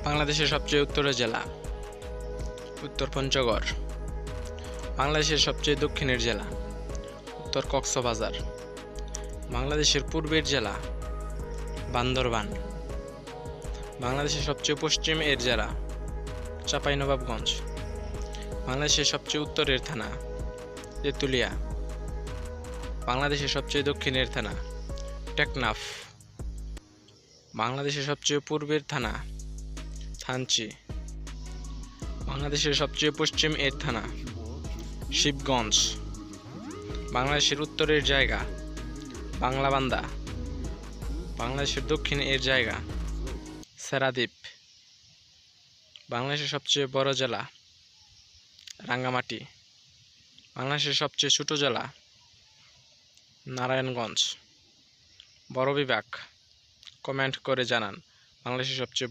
বাংলাদেশের সবচেয়ে উত্তরের জেলা উত্তর পঞ্চগড়। বাংলাদেশের সবচেয়ে দক্ষিণের জেলা উত্তর কক্সবাজার। বাংলাদেশের পূর্বের জেলা বান্দরবান। বাংলাদেশের সবচেয়ে পশ্চিম এর জেলা চাঁপাইনবাবগঞ্জ। বাংলাদেশের সবচেয়ে উত্তরের থানা তেঁতুলিয়া। বাংলাদেশের সবচেয়ে দক্ষিণের থানা টেকনাফ। বাংলাদেশের সবচেয়ে পূর্বের থানা থানচি। বাংলাদেশের সবচেয়ে পশ্চিম এর থানা শিবগঞ্জ। বাংলাদেশের উত্তরের জায়গা বাংলাবান্ধা। বাংলাদেশের দক্ষিণ এর জায়গা সেরাদ্বীপ। বাংলাদেশের সবচেয়ে বড় জেলা রাঙ্গামাটি। বাংলাদেশের সবচেয়ে ছোট জেলা নারায়ণগঞ্জ। বড় বিভাগ কমেন্ট করে জানান বাংলাদেশের সবচেয়ে